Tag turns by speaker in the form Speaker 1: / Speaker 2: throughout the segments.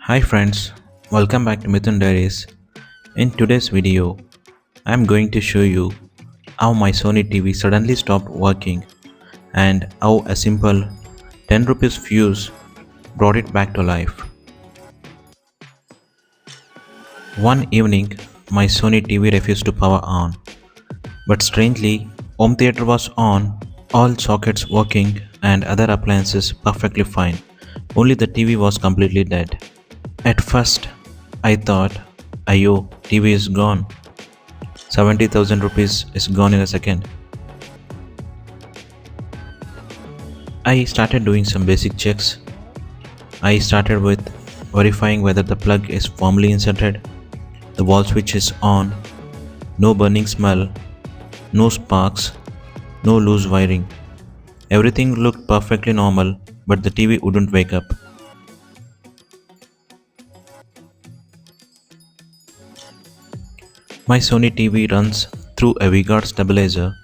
Speaker 1: Hi friends, welcome back to Mithun Diaries. In today's video, I am going to show you how my Sony TV suddenly stopped working and how a simple 10 rupees fuse brought it back to life. One evening, my Sony TV refused to power on, but strangely, home theater was on, all sockets working and other appliances perfectly fine. Only the TV was completely dead. At first, I thought, Ayo, TV is gone. 70,000 rupees is gone in a second. I started doing some basic checks. I started with verifying whether the plug is firmly inserted, the wall switch is on, no burning smell, no sparks, no loose wiring. Everything looked perfectly normal, but the TV wouldn't wake up. My Sony TV runs through a V-Guard stabilizer,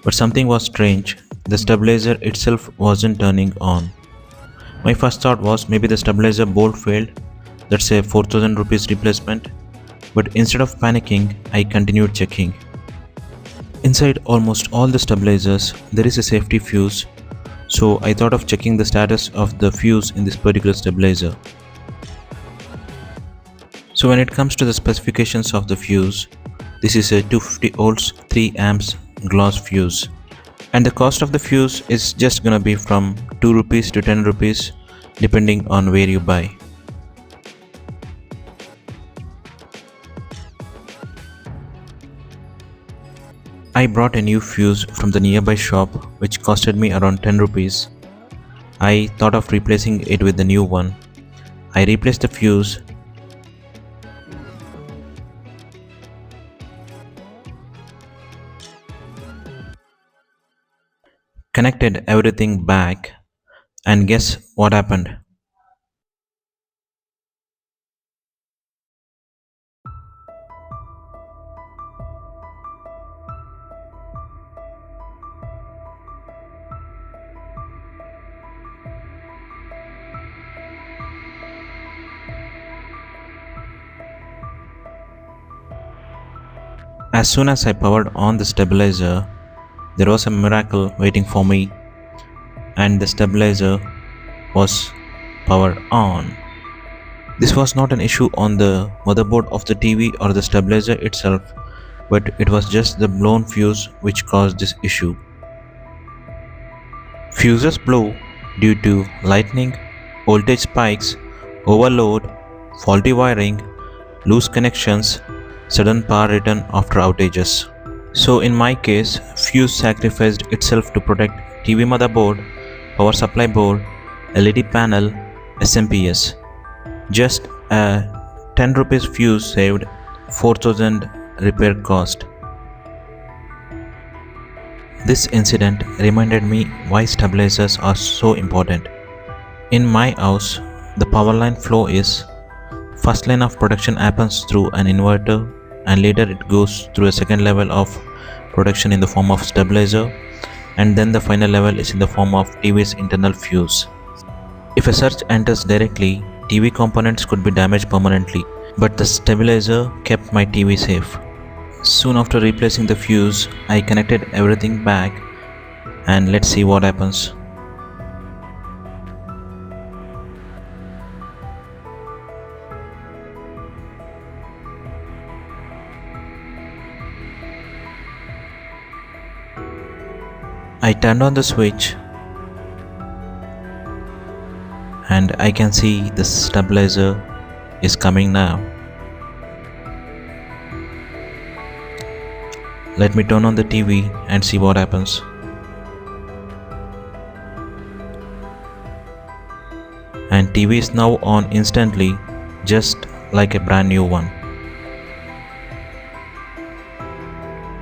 Speaker 1: but something was strange. The stabilizer itself wasn't turning on. My first thought was maybe the stabilizer bolt failed. That's a 4000 rupees replacement. But instead of panicking, I continued checking. Inside almost all the stabilizers, there is a safety fuse, so I thought of checking the status of the fuse in this particular stabilizer. So when it comes to the specifications of the fuse, this is a 250 volts 3 amps glass fuse, and the cost of the fuse is just gonna be from 2 rupees to 10 rupees depending on where you buy. I brought a new fuse from the nearby shop which costed me around 10 rupees. I thought of replacing it with the new one. I replaced the fuse, connected everything back, and guess what happened? As soon as I powered on the stabilizer, there was a miracle waiting for me, and the stabilizer was powered on. This was not an issue on the motherboard of the TV or the stabilizer itself, but it was just the blown fuse which caused this issue. Fuses blow due to lightning, voltage spikes, overload, faulty wiring, loose connections, sudden power return after outages. So in my case, fuse sacrificed itself to protect TV motherboard, power supply board, LED panel, SMPS. Just a 10 rupees fuse saved 4000 repair cost. This incident reminded me why stabilizers are so important. In my house, the power line flow is first line of protection happens through an inverter, and later it goes through a second level of protection in the form of stabilizer, and then the final level is in the form of TV's internal fuse. If a surge enters directly, TV components could be damaged permanently, but the stabilizer kept my TV safe. Soon after replacing the fuse, I connected everything back, and let's see what happens. I turned on the switch and I can see the stabilizer is coming now. Let me turn on the TV and see what happens. And TV is now on instantly, just like a brand new one.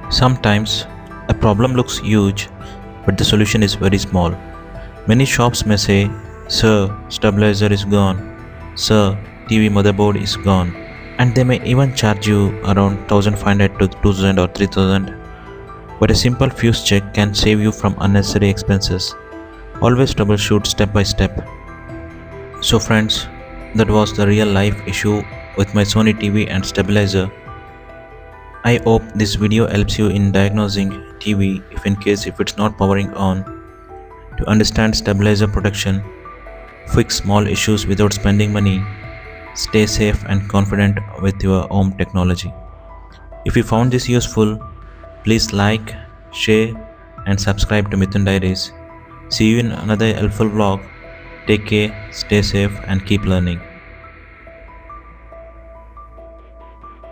Speaker 1: Sometimes a problem looks huge, but the solution is very small. Many shops may say, "Sir, stabilizer is gone. Sir, TV motherboard is gone." And they may even charge you around 1500 to 2000 or 3000. But a simple fuse check can save you from unnecessary expenses. Always troubleshoot step by step. So friends, That was the real life issue with my Sony TV and stabilizer. I hope this video helps you in diagnosing TV if it's not powering on, to understand stabilizer protection, fix small issues without spending money, stay safe and confident with your home technology. If you found this useful, please like, share and subscribe to Mithun Diaries. See you in another helpful vlog. Take care, stay safe and keep learning.